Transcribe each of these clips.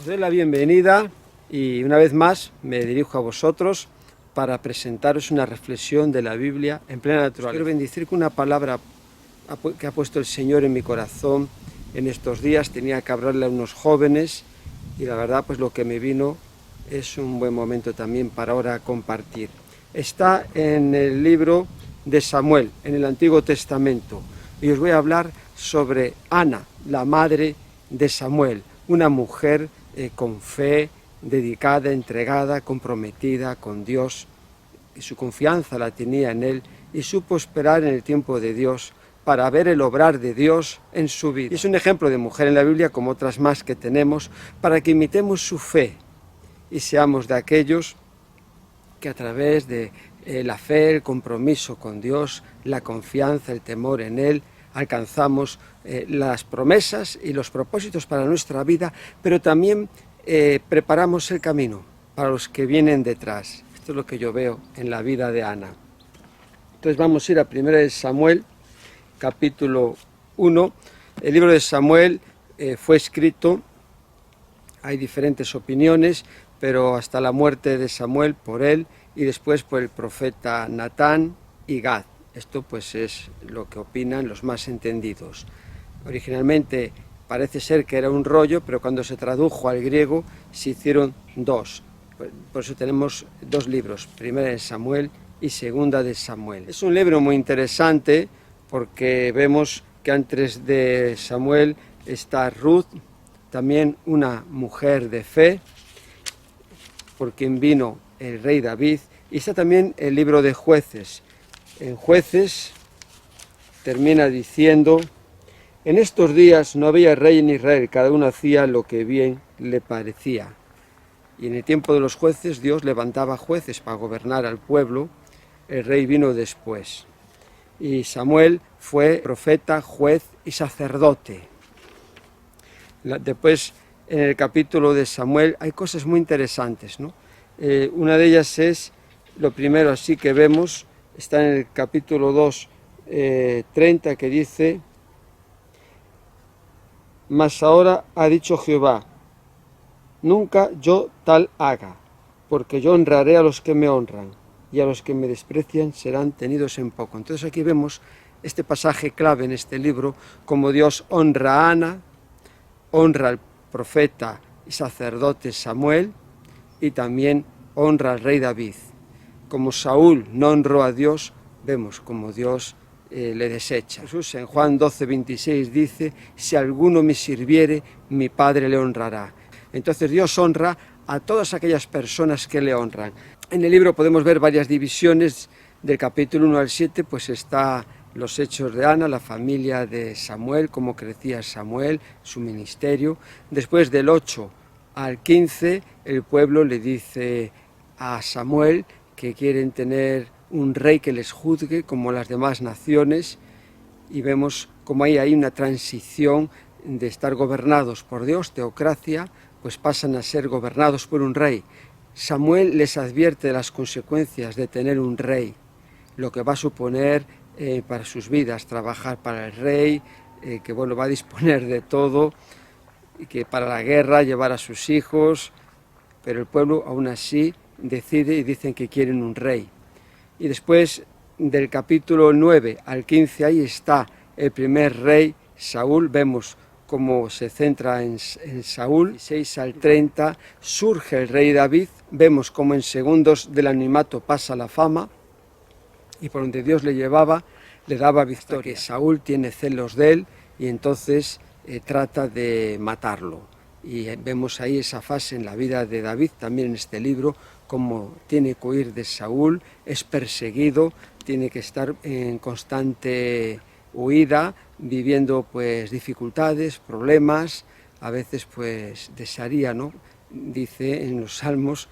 Os doy la bienvenida y una vez más me dirijo a vosotros para presentaros una reflexión de la Biblia en plena naturaleza. Quiero bendecir con una palabra que ha puesto el Señor en mi corazón en estos días. Tenía que hablarle a unos jóvenes y la verdad pues lo que me vino es un buen momento también para ahora compartir. Está en el libro de Samuel, en el Antiguo Testamento, y os voy a hablar sobre Ana, la madre de Samuel, una mujer con fe, dedicada, entregada, comprometida con Dios, y su confianza la tenía en Él, y supo esperar en el tiempo de Dios para ver el obrar de Dios en su vida. Y es un ejemplo de mujer en la Biblia, como otras más que tenemos, para que imitemos su fe y seamos de aquellos que a través de la fe, el compromiso con Dios, la confianza, el temor en Él, alcanzamos las promesas y los propósitos para nuestra vida, pero también preparamos el camino para los que vienen detrás. Esto es lo que yo veo en la vida de Ana. Entonces vamos a ir a 1 Samuel, capítulo 1. El libro de Samuel fue escrito, hay diferentes opiniones, pero hasta la muerte de Samuel por él y después por el profeta Natán y Gad. Esto pues es lo que opinan los más entendidos. Originalmente parece ser que era un rollo, pero cuando se tradujo al griego se hicieron dos. Por eso tenemos dos libros, 1 Samuel y 2 Samuel. Es un libro muy interesante porque vemos que antes de Samuel está Ruth, también una mujer de fe, por quien vino el rey David, y está también el libro de Jueces. En Jueces termina diciendo: en estos días no había rey en Israel, cada uno hacía lo que bien le parecía. Y en el tiempo de los jueces Dios levantaba jueces para gobernar al pueblo, el rey vino después. Y Samuel fue profeta, juez y sacerdote. Después, en el capítulo de Samuel hay cosas muy interesantes, ¿no? Una de ellas es, lo primero así que vemos, está en el capítulo 2, 30, que dice: mas ahora ha dicho Jehová, nunca yo tal haga, porque yo honraré a los que me honran, y a los que me desprecian serán tenidos en poco. Entonces aquí vemos este pasaje clave en este libro, como Dios honra a Ana, honra al profeta y sacerdote Samuel, y también honra al rey David. Como Saúl no honró a Dios, vemos como Dios le desecha. Jesús en Juan 12, 26 dice: si alguno me sirviere, mi Padre le honrará. Entonces Dios honra a todas aquellas personas que le honran. En el libro podemos ver varias divisiones, del capítulo 1 al 7, pues está los hechos de Ana, la familia de Samuel, cómo crecía Samuel, su ministerio. Después del 8 al 15, el pueblo le dice a Samuel que quieren tener un rey que les juzgue como las demás naciones, y vemos como ahí hay una transición de estar gobernados por Dios, teocracia, pues pasan a ser gobernados por un rey. Samuel les advierte de las consecuencias de tener un rey, lo que va a suponer para sus vidas, trabajar para el rey, que bueno, va a disponer de todo, y que para la guerra llevar a sus hijos, pero el pueblo aún así decide y dicen que quieren un rey. Y después del capítulo 9 al 15, ahí está el primer rey, Saúl. Vemos cómo se centra en Saúl. 6 al 30 surge el rey David. Vemos cómo en segundos del anonimato pasa la fama, y por donde Dios le llevaba, le daba victoria. Que Saúl tiene celos de él y entonces trata de matarlo. Y vemos ahí esa fase en la vida de David, también en este libro, cómo tiene que huir de Saúl, es perseguido, tiene que estar en constante huida, viviendo pues dificultades, problemas, a veces pues desearía, ¿no?, dice en los Salmos,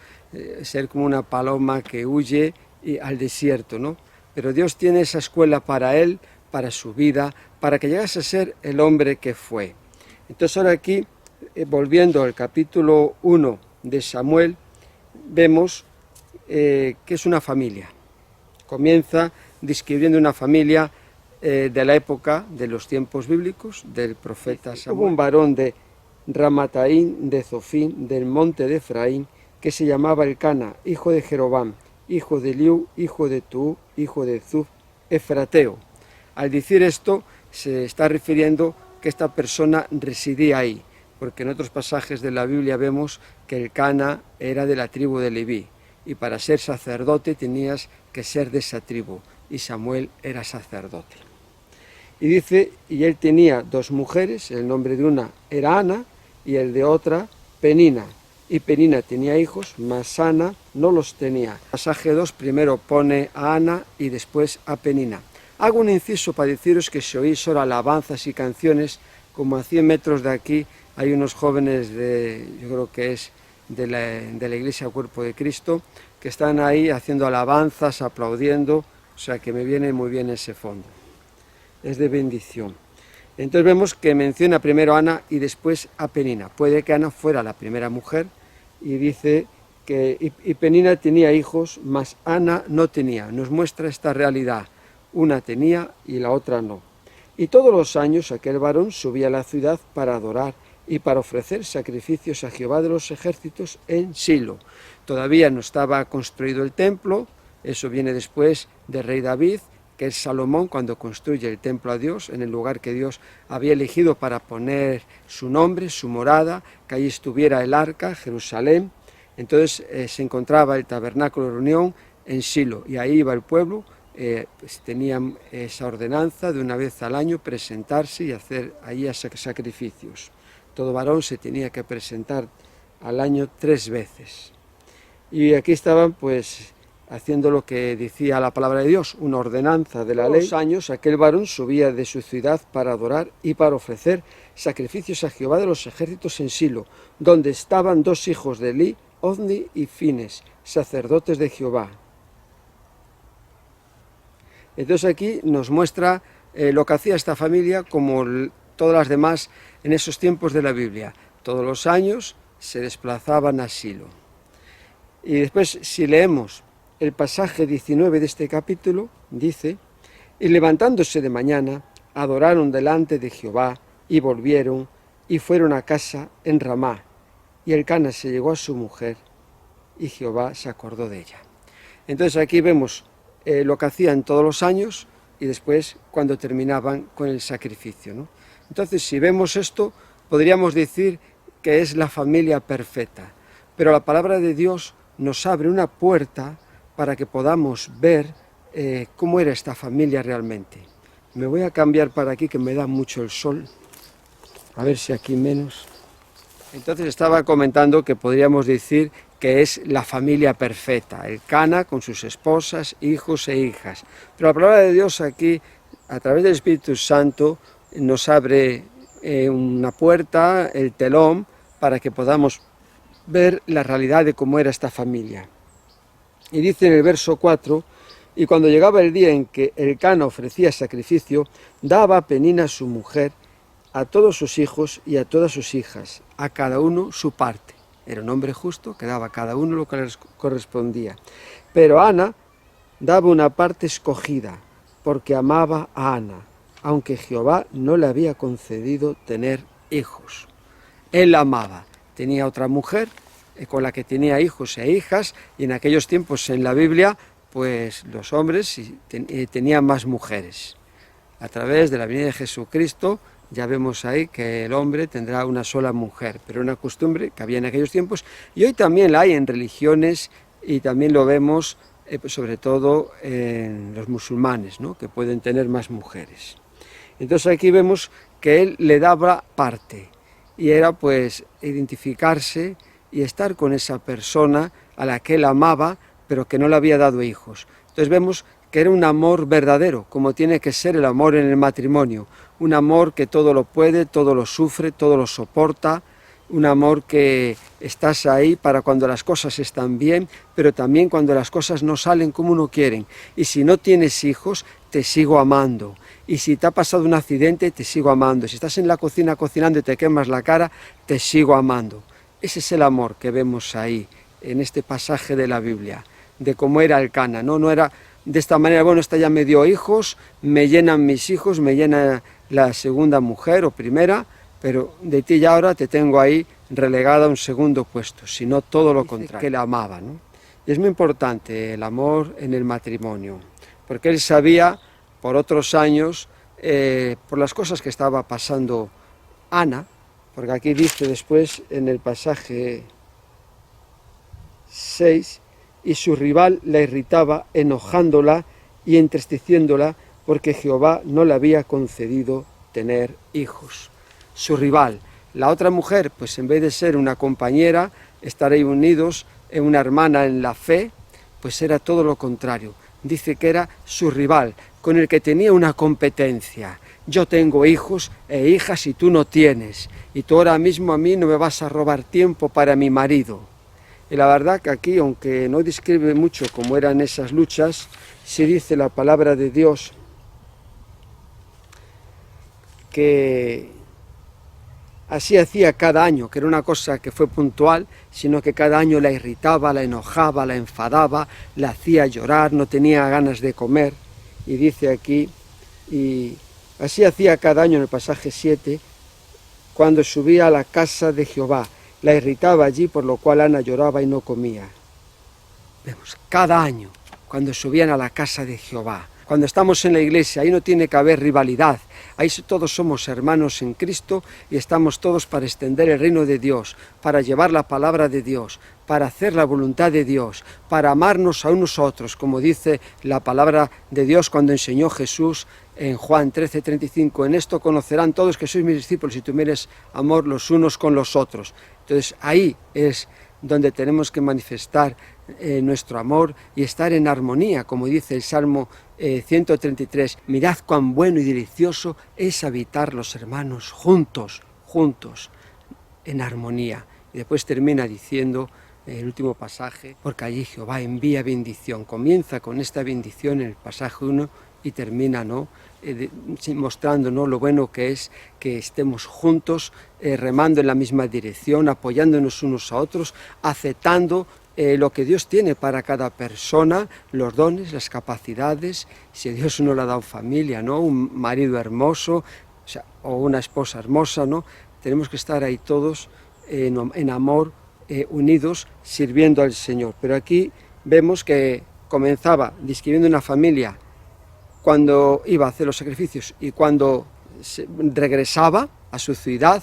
ser como una paloma que huye al desierto, ¿no? Pero Dios tiene esa escuela para él, para su vida, para que llegase a ser el hombre que fue. Entonces ahora aquí, volviendo al capítulo 1 de Samuel, vemos que es una familia. Comienza describiendo una familia de la época de los tiempos bíblicos, del profeta Samuel. Hubo un varón de Ramataín de Zofín, del monte de Efraín, que se llamaba Elcana, hijo de Jerobam, hijo de Eliú, hijo de Tú, hijo de Zuf, efrateo. Al decir esto, se está refiriendo que esta persona residía ahí, porque en otros pasajes de la Biblia vemos que Elcana era de la tribu de Leví, y para ser sacerdote tenías que ser de esa tribu, y Samuel era sacerdote. Y dice, y él tenía 2 mujeres, el nombre de una era Ana, y el de otra Penina. Y Penina tenía hijos, mas Ana no los tenía. Pasaje 2 primero pone a Ana y después a Penina. Hago un inciso para deciros que si oís ahora alabanzas y canciones, como a 100 metros de aquí hay unos jóvenes yo creo que es de la Iglesia Cuerpo de Cristo, que están ahí haciendo alabanzas, aplaudiendo, o sea que me viene muy bien ese fondo. Es de bendición. Entonces vemos que menciona primero a Ana y después a Penina. Puede que Ana fuera la primera mujer y dice que y Penina tenía hijos, mas Ana no tenía. Nos muestra esta realidad. Una tenía y la otra no. Y todos los años aquel varón subía a la ciudad para adorar y para ofrecer sacrificios a Jehová de los ejércitos en Silo. Todavía no estaba construido el templo, eso viene después del rey David, que es Salomón cuando construye el templo a Dios, en el lugar que Dios había elegido para poner su nombre, su morada, que allí estuviera el arca, Jerusalén. Entonces se encontraba el tabernáculo de reunión en Silo, y ahí iba el pueblo, pues tenían esa ordenanza de una vez al año presentarse y hacer allí sacrificios. Todo varón se tenía que presentar al año 3 veces. Y aquí estaban pues haciendo lo que decía la palabra de Dios, una ordenanza de la ley. Todos los años aquel varón subía de su ciudad para adorar y para ofrecer sacrificios a Jehová de los ejércitos en Silo, donde estaban 2 hijos de Elí, Ofni y Fines, sacerdotes de Jehová. Entonces aquí nos muestra lo que hacía esta familia como todas las demás en esos tiempos de la Biblia. Todos los años se desplazaban a Silo. Y después, si leemos el pasaje 19 de este capítulo, dice, y levantándose de mañana, adoraron delante de Jehová, y volvieron, y fueron a casa en Ramá. Y Elcana se llegó a su mujer, y Jehová se acordó de ella. Entonces aquí vemos lo que hacían todos los años, y después cuando terminaban con el sacrificio, ¿no? Entonces, si vemos esto, podríamos decir que es la familia perfecta. Pero la palabra de Dios nos abre una puerta para que podamos ver cómo era esta familia realmente. Me voy a cambiar para aquí, que me da mucho el sol. A ver si aquí menos. Entonces estaba comentando que podríamos decir que es la familia perfecta, Elcana con sus esposas, hijos e hijas. Pero la palabra de Dios aquí, a través del Espíritu Santo, nos abre una puerta, el telón, para que podamos ver la realidad de cómo era esta familia. Y dice en el verso 4, y cuando llegaba el día en que Elcana ofrecía sacrificio, daba a Penina su mujer, a todos sus hijos y a todas sus hijas, a cada uno su parte. Era un hombre justo que daba a cada uno lo que les correspondía. Pero Ana daba una parte escogida, porque amaba a Ana, aunque Jehová no le había concedido tener hijos. Él la amaba. Tenía otra mujer con la que tenía hijos e hijas, y en aquellos tiempos en la Biblia, pues los hombres tenían más mujeres. A través de la venida de Jesucristo, ya vemos ahí que el hombre tendrá una sola mujer, pero una costumbre que había en aquellos tiempos, y hoy también la hay en religiones, y también lo vemos sobre todo en los musulmanes, ¿no?, que pueden tener más mujeres. Entonces aquí vemos que él le daba parte, y era pues identificarse y estar con esa persona a la que él amaba, pero que no le había dado hijos. Entonces vemos que era un amor verdadero, como tiene que ser el amor en el matrimonio, un amor que todo lo puede, todo lo sufre, todo lo soporta, un amor que estás ahí para cuando las cosas están bien, pero también cuando las cosas no salen como uno quiere. Y si no tienes hijos, te sigo amando. Y si te ha pasado un accidente, te sigo amando. Si estás en la cocina cocinando y te quemas la cara, te sigo amando. Ese es el amor que vemos ahí, en este pasaje de la Biblia, de cómo era Elcana, ¿no? No era de esta manera, bueno, esta ya me dio hijos, me llenan mis hijos, me llena la segunda mujer o primera, pero de ti ya ahora te tengo ahí relegada a un segundo puesto, sino todo lo contrario, que le amaba, ¿no? Y es muy importante el amor en el matrimonio, porque él sabía por otros años, por las cosas que estaba pasando Ana, porque aquí dice después en el pasaje 6, y su rival la irritaba, enojándola y entristeciéndola, porque Jehová no le había concedido tener hijos. Su rival, la otra mujer, pues en vez de ser una compañera, estar ahí unidos, una hermana en la fe, pues era todo lo contrario. Dice que era su rival, con el que tenía una competencia. Yo tengo hijos e hijas y tú no tienes, y tú ahora mismo a mí no me vas a robar tiempo para mi marido. Y la verdad que aquí, aunque no describe mucho cómo eran esas luchas, sí dice la palabra de Dios que así hacía cada año, que era una cosa que fue puntual, sino que cada año la irritaba, la enojaba, la enfadaba, la hacía llorar, no tenía ganas de comer. Y dice aquí, y así hacía cada año en el pasaje 7, cuando subía a la casa de Jehová. La irritaba allí, por lo cual Ana lloraba y no comía. Vemos, cada año, cuando subían a la casa de Jehová. Cuando estamos en la iglesia, ahí no tiene que haber rivalidad. Ahí todos somos hermanos en Cristo y estamos todos para extender el reino de Dios, para llevar la palabra de Dios, para hacer la voluntad de Dios, para amarnos a unos a otros, como dice la palabra de Dios cuando enseñó Jesús en Juan 13:35. En esto conocerán todos que sois mis discípulos si tuviereis amor los unos con los otros. Entonces ahí es donde tenemos que manifestar nuestro amor y estar en armonía, como dice el Salmo 133, mirad cuán bueno y delicioso es habitar los hermanos juntos, en armonía. Y después termina diciendo el último pasaje, porque allí Jehová envía bendición. Comienza con esta bendición en el pasaje 1 y termina, ¿no?, mostrándonos lo bueno que es que estemos juntos, remando en la misma dirección, apoyándonos unos a otros, aceptando lo que Dios tiene para cada persona, los dones, las capacidades. Si Dios no le ha dado familia, ¿no?, un marido hermoso, o una esposa hermosa, ¿no?, tenemos que estar ahí todos en amor, unidos, sirviendo al Señor. Pero aquí vemos que comenzaba describiendo una familia cuando iba a hacer los sacrificios y cuando regresaba a su ciudad,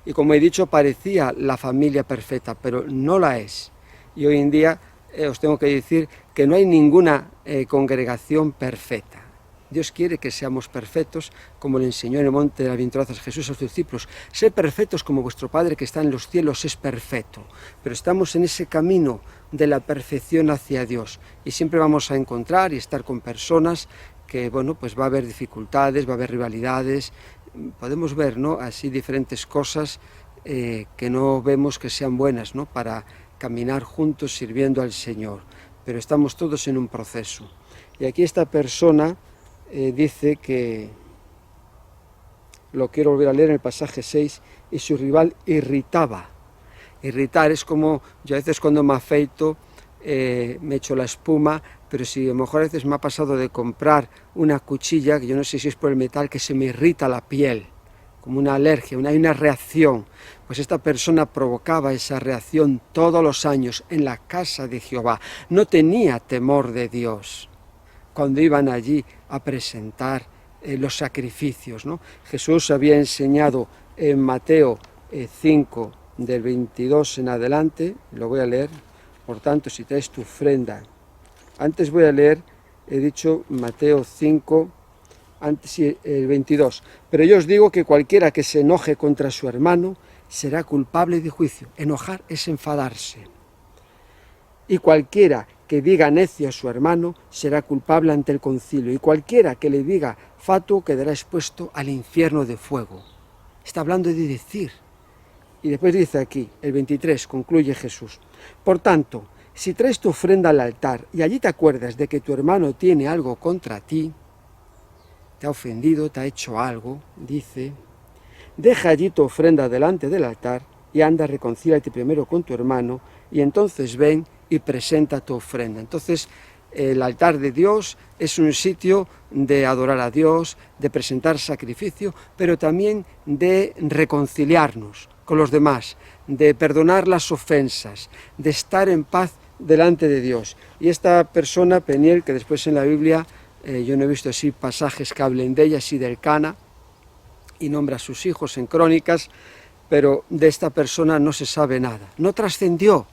y como he dicho, parecía la familia perfecta, pero no la es. Y hoy en día os tengo que decir que no hay ninguna congregación perfecta. Dios quiere que seamos perfectos, como le enseñó en el monte de las bienaventuranzas Jesús a sus discípulos. Sed perfectos como vuestro Padre que está en los cielos es perfecto. Pero estamos en ese camino de la perfección hacia Dios y siempre vamos a encontrar y estar con personas que, bueno, pues va a haber dificultades, va a haber rivalidades, podemos ver, ¿no?, así diferentes cosas que no vemos que sean buenas, ¿no?, para caminar juntos sirviendo al Señor, pero estamos todos en un proceso. Y aquí esta persona dice que, lo quiero volver a leer en el pasaje 6, y su rival irritaba. Irritar es como, yo a veces cuando me afeito, me echo la espuma, pero si a lo mejor a veces me ha pasado de comprar una cuchilla, que yo no sé si es por el metal, que se me irrita la piel, como una alergia, hay una reacción. Pues esta persona provocaba esa reacción todos los años en la casa de Jehová. No tenía temor de Dios cuando iban allí a presentar los sacrificios, ¿no? Jesús había enseñado en Mateo 5, del 22 en adelante, lo voy a leer. Por tanto, si traes tu ofrenda, antes voy a leer, he dicho Mateo 5, antes el 22. Pero yo os digo que cualquiera que se enoje contra su hermano será culpable de juicio. Enojar es enfadarse. Y cualquiera que diga necio a su hermano será culpable ante el concilio. Y cualquiera que le diga fatuo quedará expuesto al infierno de fuego. Está hablando de decir. Y después dice aquí, el 23, concluye Jesús. Por tanto, si traes tu ofrenda al altar y allí te acuerdas de que tu hermano tiene algo contra ti, te ha ofendido, te ha hecho algo, dice, deja allí tu ofrenda delante del altar y anda, reconcíliate primero con tu hermano y entonces ven y presenta tu ofrenda. Entonces, el altar de Dios es un sitio de adorar a Dios, de presentar sacrificio, pero también de reconciliarnos con los demás, de perdonar las ofensas, de estar en paz delante de Dios. Y esta persona, Peniel, que después en la Biblia, yo no he visto así pasajes que hablen de ella, así del Cana, y nombra a sus hijos en crónicas, pero de esta persona no se sabe nada. No trascendió,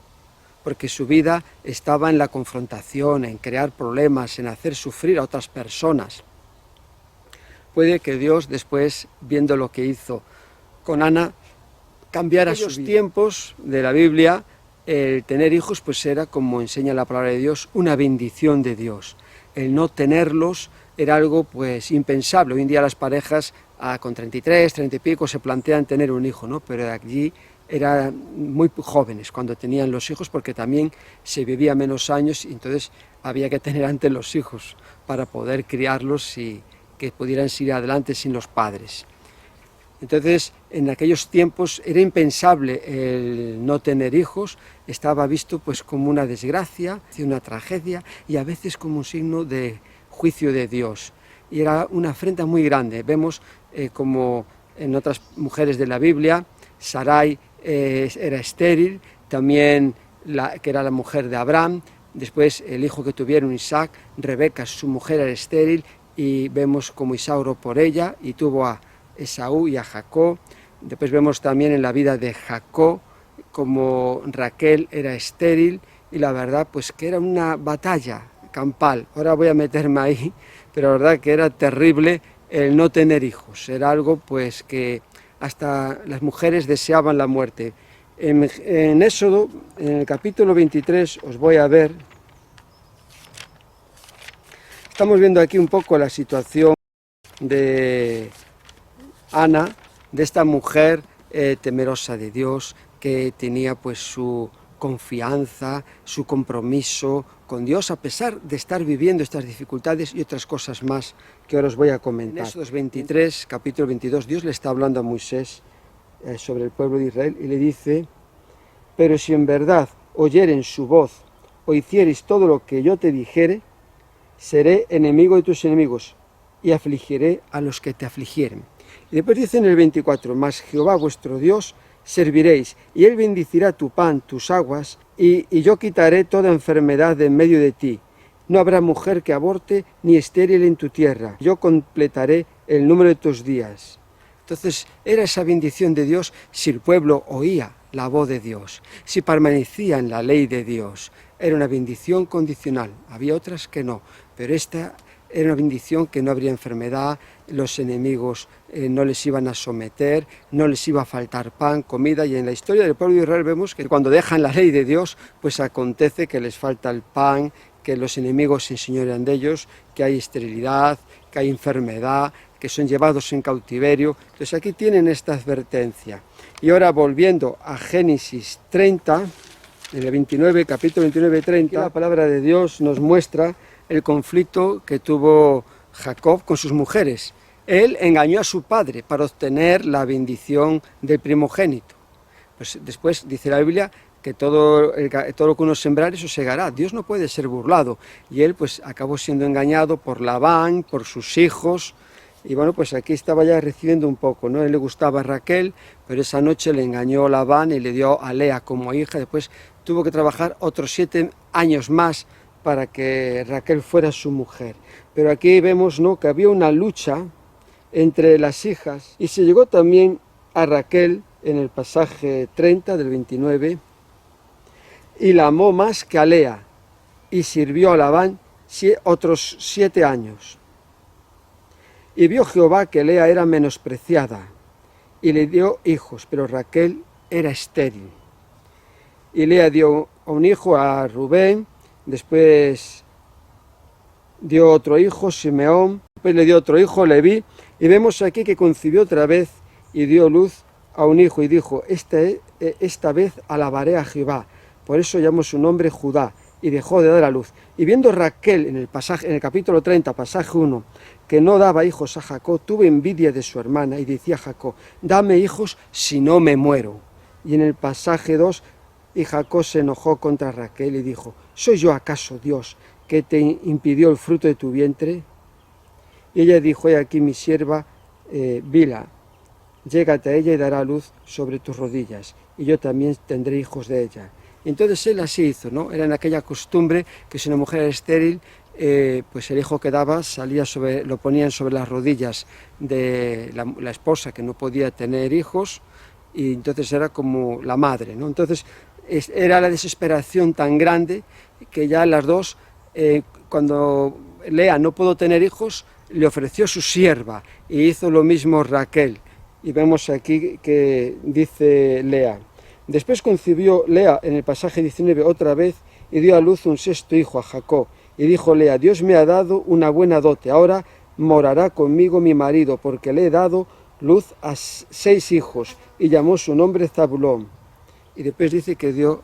porque su vida estaba en la confrontación, en crear problemas, en hacer sufrir a otras personas. Puede que Dios después, viendo lo que hizo con Ana, cambiara sus tiempos de la Biblia. El tener hijos pues era, como enseña la palabra de Dios, una bendición de Dios. El no tenerlos era algo pues impensable. Hoy en día las parejas con 33, 30 y pico se plantean tener un hijo, ¿no? Pero allí eran muy jóvenes cuando tenían los hijos, porque también se vivía menos años y entonces había que tener antes los hijos para poder criarlos y que pudieran seguir adelante sin los padres. Entonces, en aquellos tiempos era impensable el no tener hijos, estaba visto pues como una desgracia, una tragedia y a veces como un signo de juicio de Dios. Y era una afrenta muy grande. Vemos como en otras mujeres de la Biblia, Sarai era estéril, también que era la mujer de Abraham, después el hijo que tuvieron Isaac, Rebeca, su mujer, era estéril, y vemos como Isaac oró por ella y tuvo a Esaú y a Jacob. Después vemos también en la vida de Jacob como Raquel era estéril, y la verdad pues que era una batalla campal. Ahora voy a meterme ahí, pero la verdad que era terrible el no tener hijos, era algo pues que hasta las mujeres deseaban la muerte. En Éxodo, en el capítulo 23, os voy a ver, estamos viendo aquí un poco la situación de Ana, de esta mujer temerosa de Dios, que tenía pues su confianza, su compromiso con Dios, a pesar de estar viviendo estas dificultades y otras cosas más que ahora os voy a comentar. En Éxodo 23, capítulo 22, Dios le está hablando a Moisés sobre el pueblo de Israel y le dice: pero si en verdad oyeren su voz o hiciereis todo lo que yo te dijere, seré enemigo de tus enemigos y afligiré a los que te afligieren. Y después dice en el 24, mas Jehová vuestro Dios serviréis, y él bendecirá tu pan, tus aguas, y yo quitaré toda enfermedad de en medio de ti. No habrá mujer que aborte, ni estéril en tu tierra. Yo completaré el número de tus días. Entonces era esa bendición de Dios si el pueblo oía la voz de Dios, si permanecía en la ley de Dios. Era una bendición condicional. Había otras que no, pero esta era una bendición, que no habría enfermedad, los enemigos no les iban a someter, no les iba a faltar pan, comida. Y en la historia del pueblo de Israel vemos que cuando dejan la ley de Dios, pues acontece que les falta el pan, que los enemigos se enseñorean de ellos, que hay esterilidad, que hay enfermedad, que son llevados en cautiverio. Entonces aquí tienen esta advertencia. Y ahora volviendo a Génesis 30, en el 29, capítulo 29-30, la palabra de Dios nos muestra el conflicto que tuvo Jacob con sus mujeres. Él engañó a su padre para obtener la bendición del primogénito. Pues después dice la Biblia que todo lo que uno sembrar, eso segará. Dios no puede ser burlado. Y él pues acabó siendo engañado por Labán, por sus hijos. Y bueno, pues aquí estaba ya recibiendo un poco, ¿no? A él le gustaba a Raquel, pero esa noche le engañó a Labán y le dio a Lea como hija. Después tuvo que trabajar otros 7 años más para que Raquel fuera su mujer. Pero aquí vemos, ¿no?, que había una lucha entre las hijas, y se llegó también a Raquel en el pasaje 30 del 29, y la amó más que a Lea, y sirvió a Labán otros 7 años. Y vio Jehová que Lea era menospreciada, y le dio hijos, pero Raquel era estéril. Y Lea dio un hijo a Rubén, después dio otro hijo, Simeón, después le dio otro hijo, Leví, y vemos aquí que concibió otra vez y dio luz a un hijo, y dijo: esta vez alabaré a Jehová. Por eso llamó su nombre Judá, y dejó de dar a luz. Y viendo Raquel en el capítulo 30, pasaje 1, que no daba hijos a Jacob, tuvo envidia de su hermana, y decía a Jacob: dame hijos si no me muero. Y en el pasaje 2, y Jacob se enojó contra Raquel y dijo: ¿soy yo acaso Dios, que te impidió el fruto de tu vientre? Y ella dijo, he aquí mi sierva Bila, llégate a ella y dará luz sobre tus rodillas, y yo también tendré hijos de ella. Y entonces él así hizo, ¿no? Era en aquella costumbre que si una mujer era estéril, pues el hijo que daba lo ponían sobre las rodillas de la esposa que no podía tener hijos, y entonces era como la madre, ¿no? Entonces era la desesperación tan grande que ya las dos, cuando Lea no pudo tener hijos, le ofreció su sierva, y hizo lo mismo Raquel. Y vemos aquí que dice Lea. Después concibió Lea en el pasaje 19 otra vez y dio a luz un sexto hijo, a Jacob. Y dijo Lea, Dios me ha dado una buena dote, ahora morará conmigo mi marido, porque le he dado luz a 6 hijos, y llamó su nombre Zabulón. Y después dice que dio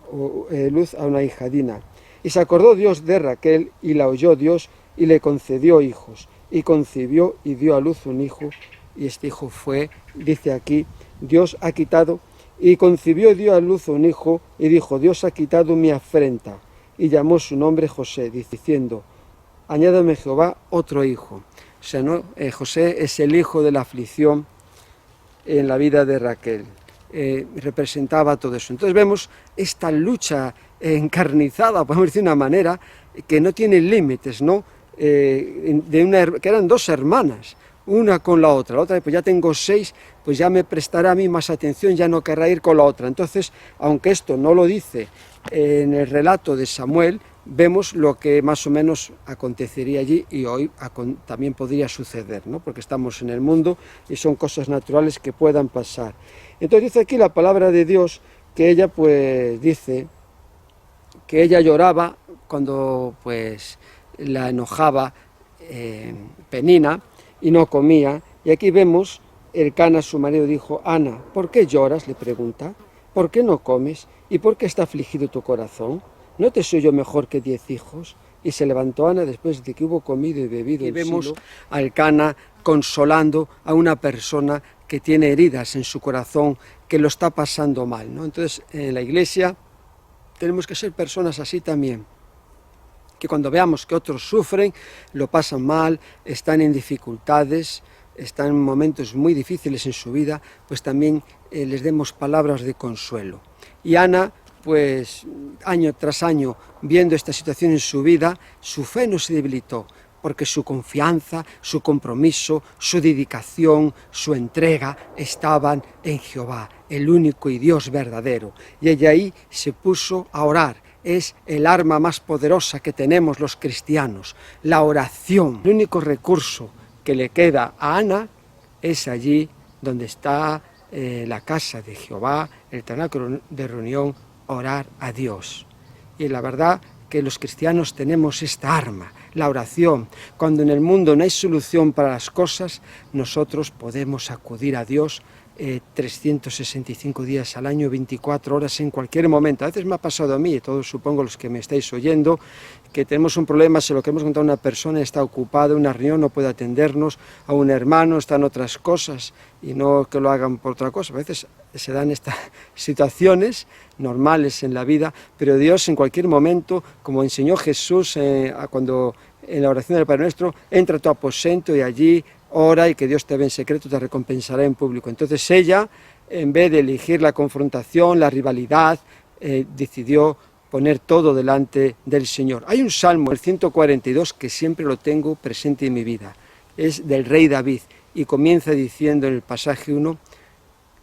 luz a una hija, Dina. Y se acordó Dios de Raquel, y la oyó Dios, y le concedió hijos. Y concibió y dio a luz un hijo, y este hijo fue, dice aquí, Dios ha quitado, y concibió y dio a luz un hijo, y dijo, Dios ha quitado mi afrenta, y llamó su nombre José, diciendo, añádame Jehová otro hijo. O sea, ¿no? José es el hijo de la aflicción en la vida de Raquel, representaba todo eso. Entonces vemos esta lucha encarnizada, podemos decir de una manera, que no tiene límites, ¿no? Que eran 2 hermanas, una con la otra pues ya tengo 6, pues ya me prestará a mí más atención, ya no querrá ir con la otra. Entonces, aunque esto no lo dice en el relato de Samuel, vemos lo que más o menos acontecería allí, y hoy también podría suceder, ¿no? Porque estamos en el mundo y son cosas naturales que puedan pasar. Entonces dice aquí la palabra de Dios que ella pues dice que ella lloraba cuando pues la enojaba Penina y no comía. Y aquí vemos Elcana, su marido, dijo, Ana, ¿por qué lloras?, le pregunta, ¿por qué no comes? ¿Y por qué está afligido tu corazón? ¿No te soy yo mejor que 10 hijos? Y se levantó Ana después de que hubo comido y bebido. Y vemos a Elcana consolando a una persona que tiene heridas en su corazón, que lo está pasando mal, ¿no? Entonces, en la iglesia tenemos que ser personas así también, que cuando veamos que otros sufren, lo pasan mal, están en dificultades, están en momentos muy difíciles en su vida, pues también les demos palabras de consuelo. Y Ana, pues año tras año, viendo esta situación en su vida, su fe no se debilitó, porque su confianza, su compromiso, su dedicación, su entrega estaban en Jehová, el único y Dios verdadero. Y ella ahí se puso a orar. Es el arma más poderosa que tenemos los cristianos, la oración. El único recurso que le queda a Ana es allí donde está la casa de Jehová, el tabernáculo de reunión, orar a Dios. Y la verdad que los cristianos tenemos esta arma, la oración. Cuando en el mundo no hay solución para las cosas, nosotros podemos acudir a Dios 365 días al año, 24 horas en cualquier momento. A veces me ha pasado a mí, y todos supongo los que me estáis oyendo, que tenemos un problema, se lo queremos contar a una persona, está ocupada, una reunión, no puede atendernos, a un hermano, están otras cosas, y no que lo hagan por otra cosa. A veces se dan estas situaciones normales en la vida, pero Dios en cualquier momento, como enseñó Jesús cuando en la oración del Padre Nuestro, entra a tu aposento y allí ora, y que Dios te ve en secreto, te recompensará en público. Entonces ella, en vez de elegir la confrontación, la rivalidad, decidió poner todo delante del Señor. Hay un salmo, el 142, que siempre lo tengo presente en mi vida. Es del rey David, y comienza diciendo en el pasaje 1,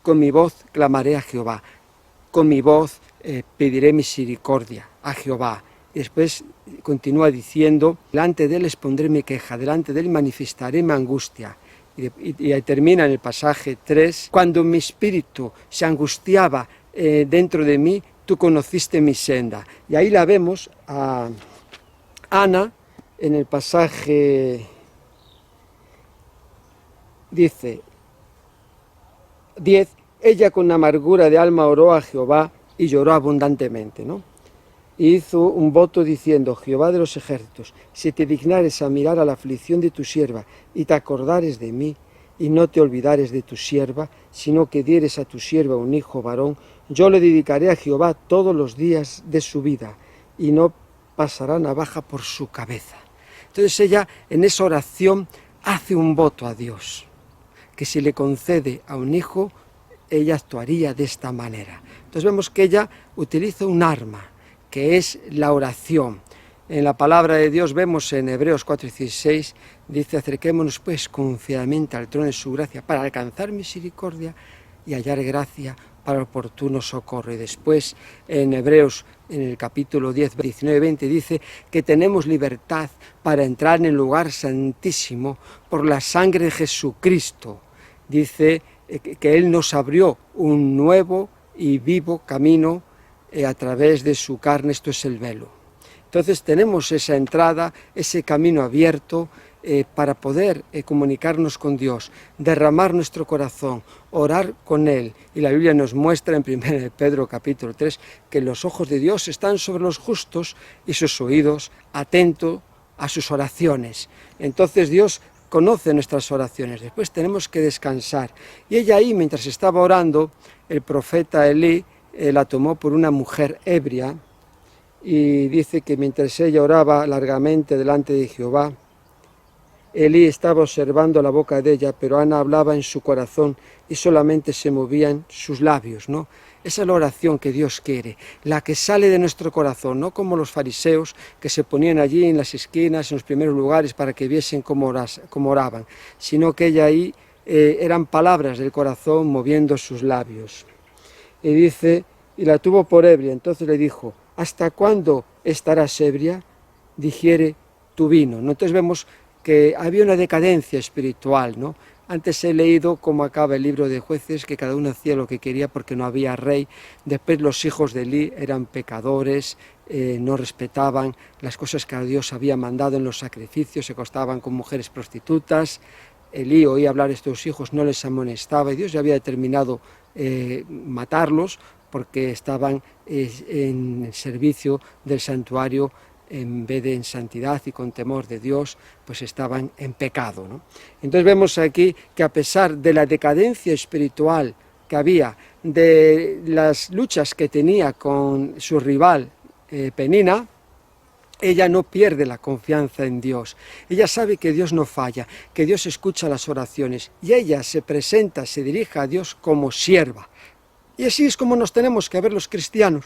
con mi voz clamaré a Jehová, con mi voz pediré misericordia a Jehová. Y después continúa diciendo, delante de él expondré mi queja, delante de él manifestaré mi angustia. Y ahí termina en el pasaje 3, cuando mi espíritu se angustiaba dentro de mí, tú conociste mi senda. Y ahí la vemos a Ana en el pasaje, dice, 10, ella con amargura de alma oró a Jehová y lloró abundantemente, ¿no? Y hizo un voto diciendo, Jehová de los ejércitos, si te dignares a mirar a la aflicción de tu sierva y te acordares de mí, y no te olvidares de tu sierva, sino que dieres a tu sierva un hijo varón, yo le dedicaré a Jehová todos los días de su vida, y no pasará navaja por su cabeza. Entonces ella en esa oración hace un voto a Dios, que si le concede a un hijo, ella actuaría de esta manera. Entonces vemos que ella utiliza un arma, que es la oración. En la palabra de Dios vemos en Hebreos 4:16, dice: acerquémonos pues confiadamente al trono de su gracia para alcanzar misericordia y hallar gracia para oportuno socorro. Y después en Hebreos, en el capítulo 10, 19-20, dice que tenemos libertad para entrar en el lugar santísimo por la sangre de Jesucristo. Dice que Él nos abrió un nuevo y vivo camino a través de su carne, esto es el velo. Entonces tenemos esa entrada, ese camino abierto para poder comunicarnos con Dios, derramar nuestro corazón, orar con Él. Y la Biblia nos muestra en 1 Pedro capítulo 3 que los ojos de Dios están sobre los justos y sus oídos atentos a sus oraciones. Entonces Dios conoce nuestras oraciones, después tenemos que descansar. Y ella ahí, mientras estaba orando, el profeta Elí la tomó por una mujer ebria, y dice que mientras ella oraba largamente delante de Jehová, Elí estaba observando la boca de ella, pero Ana hablaba en su corazón y solamente se movían sus labios, ¿no? Esa es la oración que Dios quiere, la que sale de nuestro corazón, no como los fariseos que se ponían allí en las esquinas, en los primeros lugares para que viesen cómo oraban, sino que ella ahí eran palabras del corazón moviendo sus labios. Y dice, y la tuvo por ebria, entonces le dijo: ¿hasta cuándo estarás ebria? Digiere tu vino, ¿no? Entonces vemos que había una decadencia espiritual, ¿no? Antes he leído cómo acaba el libro de Jueces, que cada uno hacía lo que quería porque no había rey. Después los hijos de Elí eran pecadores, no respetaban las cosas que Dios había mandado en los sacrificios, se acostaban con mujeres prostitutas. Elí oía hablar de estos hijos, no les amonestaba, y Dios ya había determinado matarlos porque estaban en servicio del santuario en vez de en santidad y con temor de Dios, pues estaban en pecado, ¿no? Entonces vemos aquí que a pesar de la decadencia espiritual que había, de las luchas que tenía con su rival Penina, ella no pierde la confianza en Dios. Ella sabe que Dios no falla, que Dios escucha las oraciones, y ella se presenta, se dirige a Dios como sierva. Y así es como nos tenemos que ver los cristianos.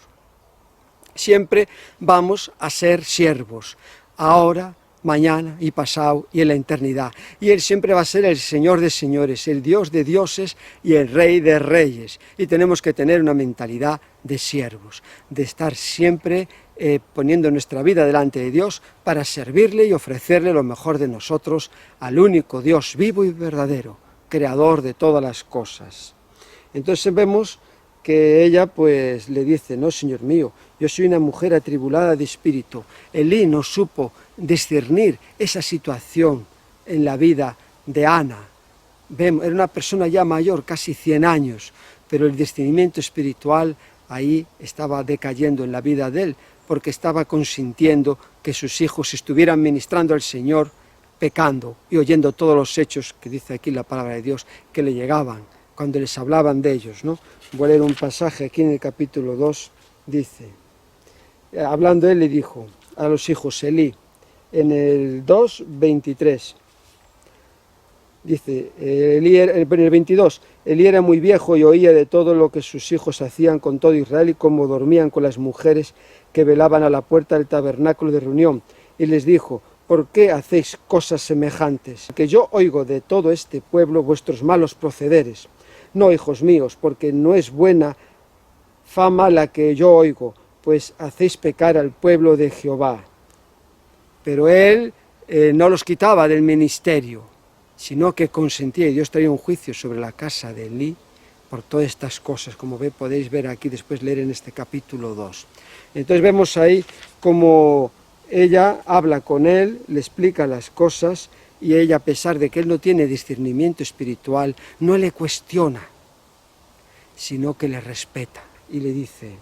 Siempre vamos a ser siervos, ahora, mañana y pasado y en la eternidad. Y Él siempre va a ser el Señor de señores, el Dios de dioses y el Rey de reyes. Y tenemos que tener una mentalidad de siervos, de estar siempre poniendo nuestra vida delante de Dios para servirle y ofrecerle lo mejor de nosotros al único Dios vivo y verdadero, creador de todas las cosas. Entonces vemos que ella pues le dice: no, Señor mío, yo soy una mujer atribulada de espíritu. Elí no supo discernir esa situación en la vida de Ana. Era una persona ya mayor, casi 100 años, pero el discernimiento espiritual ahí estaba decayendo en la vida de él, porque estaba consintiendo que sus hijos estuvieran ministrando al Señor, pecando y oyendo todos los hechos que dice aquí la palabra de Dios, que le llegaban cuando les hablaban de ellos, ¿no? Voy a leer un pasaje aquí en el capítulo 2, dice, hablando él le dijo a los hijos Elí, en el 2:23, dice, en el 22, Elí era muy viejo y oía de todo lo que sus hijos hacían con todo Israel y cómo dormían con las mujeres que velaban a la puerta del tabernáculo de reunión, y les dijo: ¿por qué hacéis cosas semejantes? Que yo oigo de todo este pueblo vuestros malos procederes. No, hijos míos, porque no es buena fama la que yo oigo, pues hacéis pecar al pueblo de Jehová. Pero él no los quitaba del ministerio, sino que consentía, y Dios traía un juicio sobre la casa de Elí por todas estas cosas, como podéis ver aquí, después leer en este capítulo 2. Entonces vemos ahí como ella habla con él, le explica las cosas, y ella, a pesar de que él no tiene discernimiento espiritual, no le cuestiona, sino que le respeta, y le dice,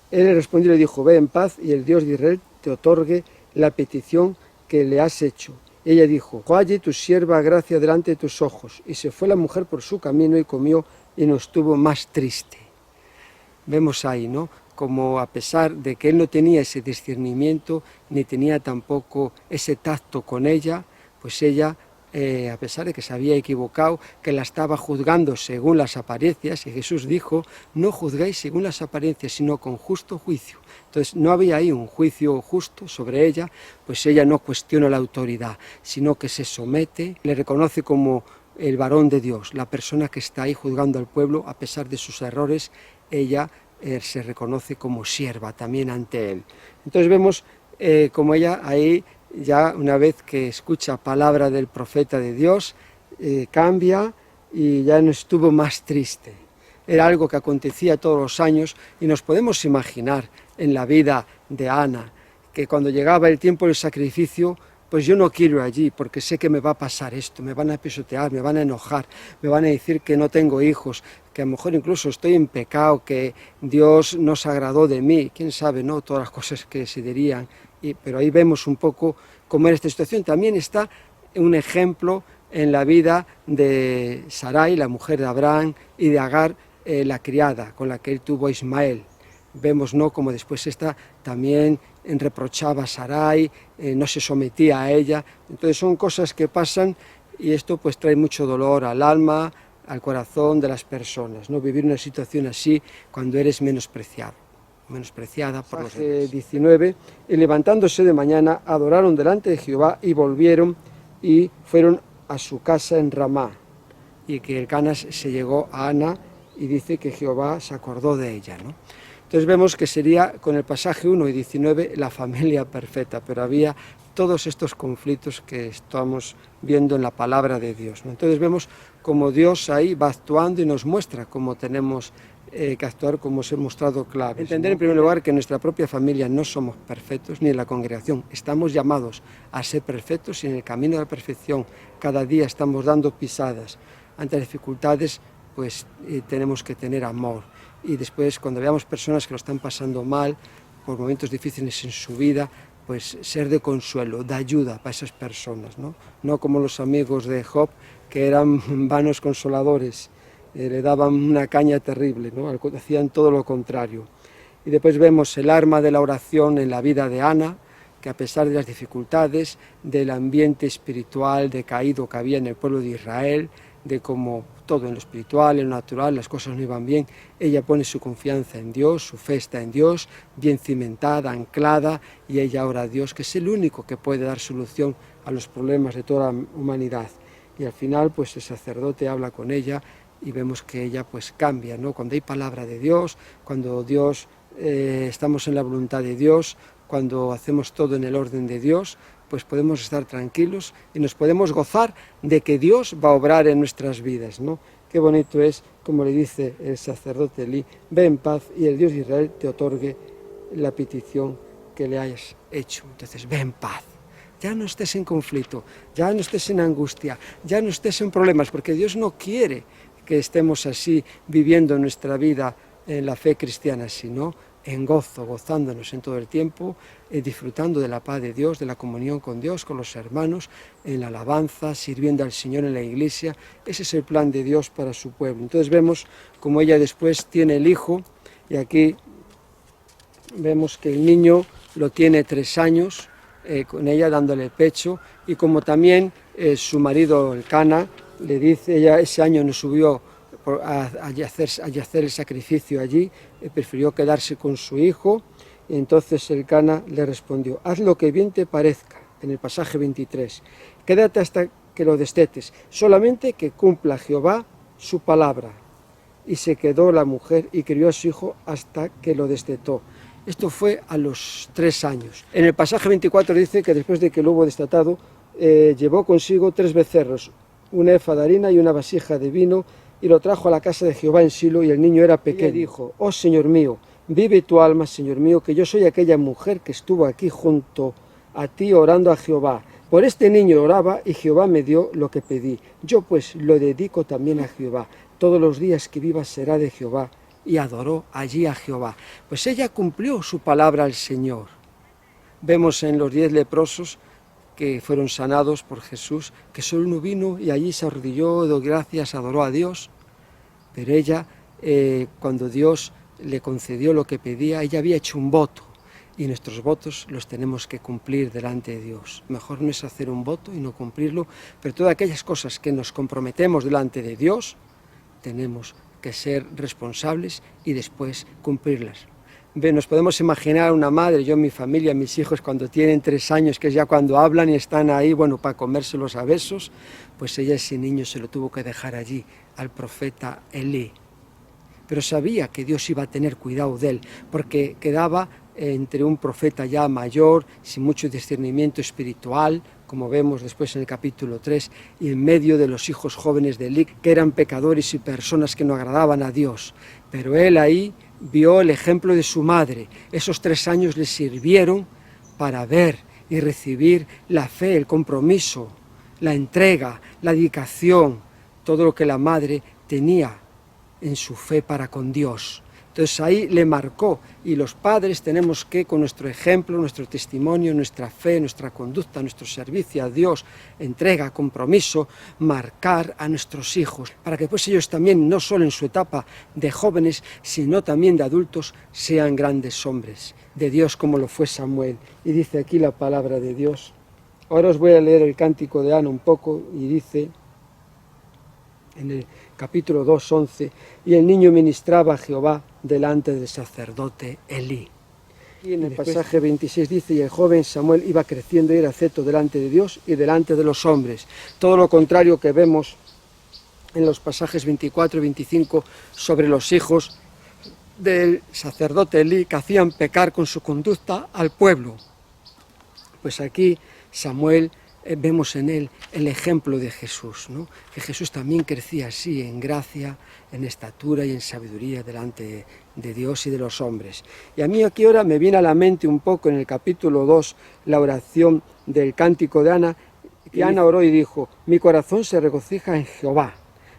él le respondió y le dijo: ve en paz, y el Dios de Israel te otorgue la petición que le has hecho. Ella dijo: halle tu sierva gracia delante de tus ojos. Y se fue la mujer por su camino y comió, y no estuvo más triste. Vemos ahí, ¿no?, como a pesar de que él no tenía ese discernimiento, ni tenía tampoco ese tacto con ella, pues ella, a pesar de que se había equivocado, que la estaba juzgando según las apariencias, y Jesús dijo, no juzguéis según las apariencias, sino con justo juicio. Entonces no había ahí un juicio justo sobre ella, pues ella no cuestiona la autoridad, sino que se somete, le reconoce como el varón de Dios, la persona que está ahí juzgando al pueblo, a pesar de sus errores, ella se reconoce como sierva también ante él. Entonces vemos como ella ahí, ya una vez que escucha palabra del profeta de Dios, cambia y ya no estuvo más triste. Era algo que acontecía todos los años y nos podemos imaginar en la vida de Ana, que cuando llegaba el tiempo del sacrificio, pues yo no quiero ir allí porque sé que me va a pasar esto, me van a pisotear, me van a enojar, me van a decir que no tengo hijos, que a lo mejor incluso estoy en pecado, que Dios no se agradó de mí, quién sabe, ¿no? Todas las cosas que se dirían, pero ahí vemos un poco cómo en esta situación también está un ejemplo en la vida de Sarai, la mujer de Abraham, y de Agar, la criada, con la que él tuvo a Ismael. Vemos, ¿no?, como después esta también reprochaba a Sarai, no se sometía a ella. Entonces son cosas que pasan y esto pues trae mucho dolor al alma, al corazón de las personas, ¿no? Vivir una situación así cuando eres menospreciada por los demás. 19, y levantándose de mañana adoraron delante de Jehová y volvieron y fueron a su casa en Ramá, y que el Cana se llegó a Ana y dice que Jehová se acordó de ella, ¿no? Entonces vemos que sería, con el pasaje 1 y 19, la familia perfecta, pero había todos estos conflictos que estamos viendo en la palabra de Dios, ¿no? Entonces vemos cómo Dios ahí va actuando y nos muestra cómo tenemos que actuar, como os he mostrado claves. Entender, ¿no?, en primer lugar que en nuestra propia familia no somos perfectos, ni en la congregación. Estamos llamados a ser perfectos y en el camino de la perfección cada día estamos dando pisadas. Ante las dificultades, pues tenemos que tener amor. Y después, cuando veamos personas que lo están pasando mal, por momentos difíciles en su vida, pues ser de consuelo, de ayuda para esas personas, ¿no? No como los amigos de Job, que eran vanos consoladores, le daban una caña terrible, ¿no? Hacían todo lo contrario. Y después vemos el arma de la oración en la vida de Ana, que a pesar de las dificultades, del ambiente espiritual decaído que había en el pueblo de Israel, de cómo todo en lo espiritual, en lo natural, las cosas no iban bien, ella pone su confianza en Dios, su fe está en Dios, bien cimentada, anclada, y ella ora a Dios, que es el único que puede dar solución a los problemas de toda la humanidad. Y al final, pues el sacerdote habla con ella y vemos que ella pues cambia, ¿no? Cuando hay palabra de Dios, cuando Dios, estamos en la voluntad de Dios, cuando hacemos todo en el orden de Dios, pues podemos estar tranquilos y nos podemos gozar de que Dios va a obrar en nuestras vidas, ¿no? Qué bonito es, como le dice el sacerdote Elí, ve en paz y el Dios de Israel te otorgue la petición que le hayas hecho. Entonces, ve en paz. Ya no estés en conflicto, ya no estés en angustia, ya no estés en problemas, porque Dios no quiere que estemos así viviendo nuestra vida en la fe cristiana, sino en gozo, gozándonos en todo el tiempo, disfrutando de la paz de Dios, de la comunión con Dios, con los hermanos, en la alabanza, sirviendo al Señor en la iglesia. Ese es el plan de Dios para su pueblo. Entonces vemos como ella después tiene el hijo, y aquí vemos que el niño lo tiene 3 años, con ella dándole pecho, y como también su marido, el Cana, le dice, ella ese año no subió a hacer el sacrificio allí, prefirió quedarse con su hijo, y entonces el Cana le respondió, haz lo que bien te parezca, en el pasaje 23, quédate hasta que lo destetes, solamente que cumpla Jehová su palabra. Y se quedó la mujer y crió a su hijo hasta que lo destetó. Esto fue a los 3 años. En el pasaje 24 dice que después de que lo hubo destetado, llevó consigo 3 becerros, una efa de harina y una vasija de vino, y lo trajo a la casa de Jehová en Silo, y el niño era pequeño. Y dijo, oh Señor mío, vive tu alma, Señor mío, que yo soy aquella mujer que estuvo aquí junto a ti orando a Jehová. Por este niño oraba y Jehová me dio lo que pedí. Yo pues lo dedico también a Jehová. Todos los días que viva será de Jehová. Y adoró allí a Jehová. Pues ella cumplió su palabra al Señor. Vemos en los 10 leprosos que fueron sanados por Jesús, que solo uno vino y allí se arrodilló, dio gracias, adoró a Dios. Pero ella, cuando Dios le concedió lo que pedía. Ella había hecho un voto y nuestros votos los tenemos que cumplir delante de Dios. Mejor no es hacer un voto y no cumplirlo, pero todas aquellas cosas que nos comprometemos delante de Dios, tenemos que ser responsables y después cumplirlas. Nos podemos imaginar una madre, yo, mi familia, mis hijos, cuando tienen 3 años, que es ya cuando hablan y están ahí, bueno, para comérselos a besos, pues ella, ese niño, se lo tuvo que dejar allí al profeta Elí. Pero sabía que Dios iba a tener cuidado de él, porque quedaba entre un profeta ya mayor, sin mucho discernimiento espiritual, como vemos después en el capítulo 3, y en medio de los hijos jóvenes de Elí, que eran pecadores y personas que no agradaban a Dios. Pero él ahí vio el ejemplo de su madre. Esos 3 años le sirvieron para ver y recibir la fe, el compromiso, la entrega, la dedicación, todo lo que la madre tenía en su fe para con Dios. Entonces ahí le marcó, y los padres tenemos que, con nuestro ejemplo, nuestro testimonio, nuestra fe, nuestra conducta, nuestro servicio a Dios, entrega, compromiso, marcar a nuestros hijos, para que pues ellos también, no solo en su etapa de jóvenes, sino también de adultos, sean grandes hombres de Dios como lo fue Samuel. Y dice aquí la palabra de Dios. Ahora os voy a leer el cántico de Ana un poco, y dice en el capítulo 2, 11, y el niño ministraba a Jehová delante del sacerdote Elí. Y en el pasaje 26 dice, y el joven Samuel iba creciendo y era acepto delante de Dios y delante de los hombres. Todo lo contrario que vemos en los pasajes 24 y 25 sobre los hijos del sacerdote Elí, que hacían pecar con su conducta al pueblo. Pues aquí Samuel, vemos en él el ejemplo de Jesús, ¿no? Que Jesús también crecía así, en gracia, en estatura y en sabiduría delante de Dios y de los hombres. Y a mí aquí ahora me viene a la mente un poco en el capítulo 2 la oración del cántico de Ana, que Ana oró y dijo, mi corazón se regocija en Jehová,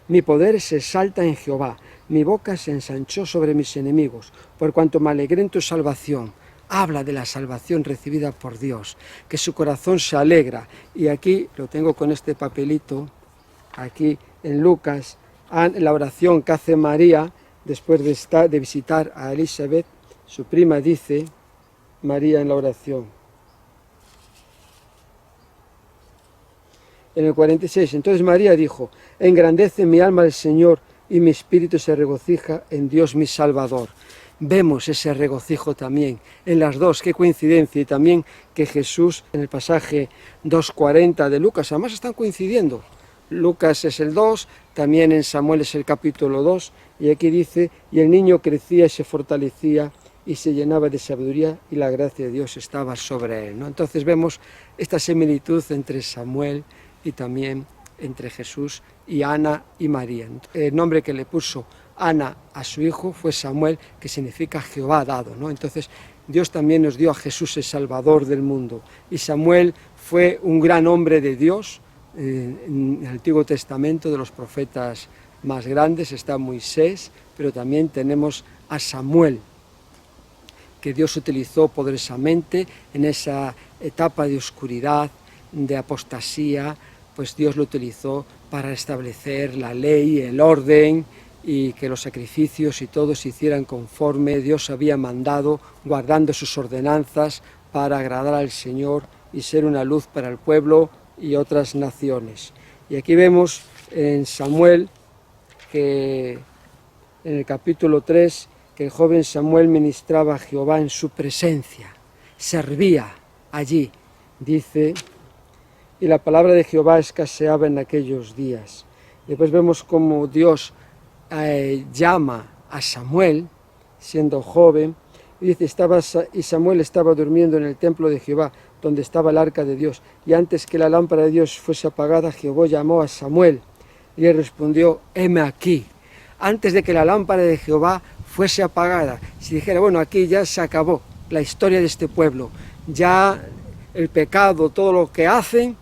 mi poder se exalta en Jehová, mi boca se ensanchó sobre mis enemigos, por cuanto me alegré en tu salvación. Habla de la salvación recibida por Dios, que su corazón se alegra. Y aquí lo tengo con este papelito, aquí en Lucas, la oración que hace María después de visitar a Elizabeth, su prima, dice María en la oración. En el 46, entonces María dijo, engrandece mi alma al Señor y mi espíritu se regocija en Dios mi Salvador. Vemos ese regocijo también en las dos, qué coincidencia, y también que Jesús en el pasaje 2:40 de Lucas, además están coincidiendo. Lucas es el 2, también en Samuel es el capítulo 2, y aquí dice, y el niño crecía y se fortalecía y se llenaba de sabiduría y la gracia de Dios estaba sobre él, ¿no? Entonces vemos esta similitud entre Samuel y también entre Jesús y Ana y María. El nombre que le puso Ana a su hijo fue Samuel, que significa Jehová dado, ¿no? Entonces Dios también nos dio a Jesús el Salvador del mundo. Y Samuel fue un gran hombre de Dios. En el Antiguo Testamento, de los profetas más grandes, está Moisés, pero también tenemos a Samuel, que Dios utilizó poderosamente en esa etapa de oscuridad, de apostasía, pues Dios lo utilizó para establecer la ley, el orden, y que los sacrificios y todo se hicieran conforme Dios había mandado, guardando sus ordenanzas para agradar al Señor y ser una luz para el pueblo y otras naciones. Y aquí vemos en Samuel, que en el capítulo 3, que el joven Samuel ministraba a Jehová en su presencia, servía allí, dice, y la palabra de Jehová escaseaba en aquellos días. Después vemos cómo Dios llama a Samuel, siendo joven, y dice, y Samuel estaba durmiendo en el templo de Jehová, donde estaba el arca de Dios, y antes que la lámpara de Dios fuese apagada, Jehová llamó a Samuel, y él respondió, heme aquí. Antes de que la lámpara de Jehová fuese apagada, si dijera, bueno, aquí ya se acabó la historia de este pueblo, ya el pecado, todo lo que hacen,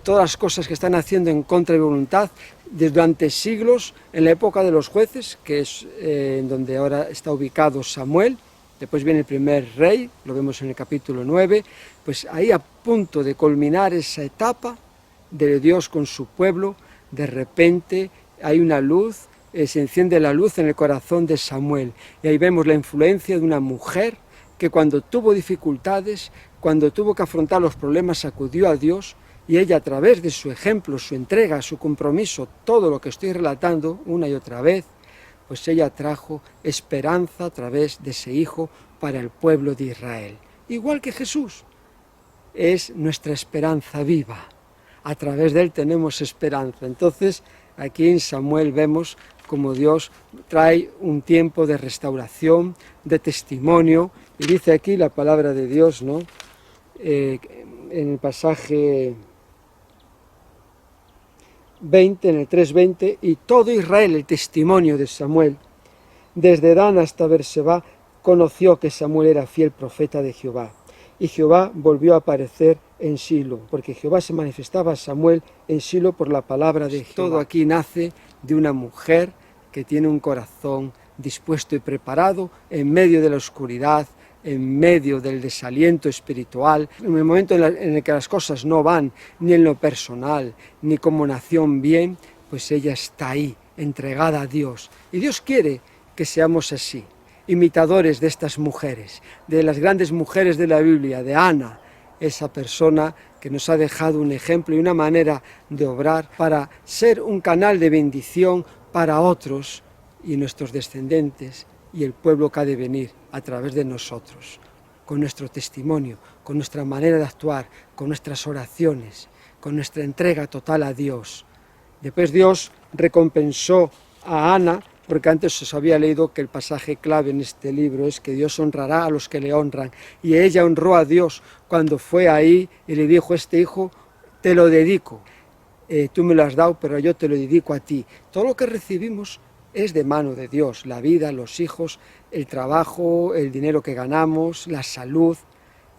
todas las cosas que están haciendo en contra de voluntad, durante siglos, en la época de los jueces, que es donde ahora está ubicado Samuel, después viene el primer rey, lo vemos en el capítulo 9, pues ahí a punto de culminar esa etapa de Dios con su pueblo, de repente hay una luz, se enciende la luz en el corazón de Samuel. Y ahí vemos la influencia de una mujer que cuando tuvo dificultades, cuando tuvo que afrontar los problemas, acudió a Dios, y ella, a través de su ejemplo, su entrega, su compromiso, todo lo que estoy relatando una y otra vez, pues ella trajo esperanza a través de ese hijo para el pueblo de Israel. Igual que Jesús, es nuestra esperanza viva. A través de él tenemos esperanza. Entonces, aquí en Samuel vemos como Dios trae un tiempo de restauración, de testimonio, y dice aquí la palabra de Dios, ¿no? En el pasaje 20, en el 3:20, y todo Israel, el testimonio de Samuel, desde Dan hasta Berseba, conoció que Samuel era fiel profeta de Jehová. Y Jehová volvió a aparecer en Silo, porque Jehová se manifestaba a Samuel en Silo por la palabra de Jehová. Todo aquí nace de una mujer que tiene un corazón dispuesto y preparado en medio de la oscuridad, en medio del desaliento espiritual, en el momento en el que las cosas no van, ni en lo personal, ni como nación bien, pues ella está ahí, entregada a Dios. Y Dios quiere que seamos así, imitadores de estas mujeres, de las grandes mujeres de la Biblia, de Ana, esa persona que nos ha dejado un ejemplo y una manera de obrar para ser un canal de bendición para otros y nuestros descendientes y el pueblo que ha de venir a través de nosotros, con nuestro testimonio, con nuestra manera de actuar, con nuestras oraciones, con nuestra entrega total a Dios. Después Dios recompensó a Ana, porque antes os había leído que el pasaje clave en este libro es que Dios honrará a los que le honran, y ella honró a Dios cuando fue ahí y le dijo: este hijo te lo dedico, tú me lo has dado, pero yo te lo dedico a ti. Todo lo que recibimos es de mano de Dios, la vida, los hijos, el trabajo, el dinero que ganamos, la salud,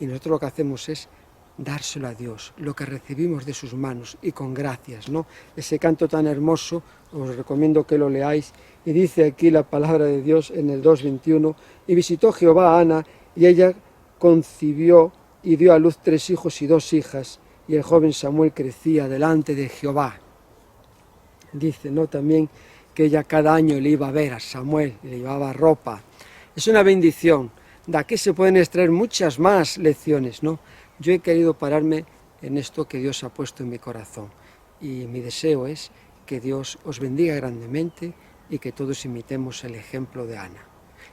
y nosotros lo que hacemos es dárselo a Dios, lo que recibimos de sus manos, y con gracias, ¿no? Ese canto tan hermoso, os recomiendo que lo leáis, y dice aquí la palabra de Dios en el 2:21, y visitó Jehová a Ana, y ella concibió y dio a luz 3 hijos y 2 hijas, y el joven Samuel crecía delante de Jehová. Dice, ¿no?, también que ella cada año le iba a ver a Samuel, y le llevaba ropa. Es una bendición. De aquí se pueden extraer muchas más lecciones, ¿no? Yo he querido pararme en esto que Dios ha puesto en mi corazón, y mi deseo es que Dios os bendiga grandemente y que todos imitemos el ejemplo de Ana.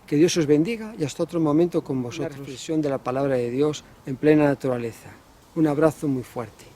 Que Dios os bendiga, y hasta otro momento con vosotros. Una reflexión de la palabra de Dios en plena naturaleza. Un abrazo muy fuerte.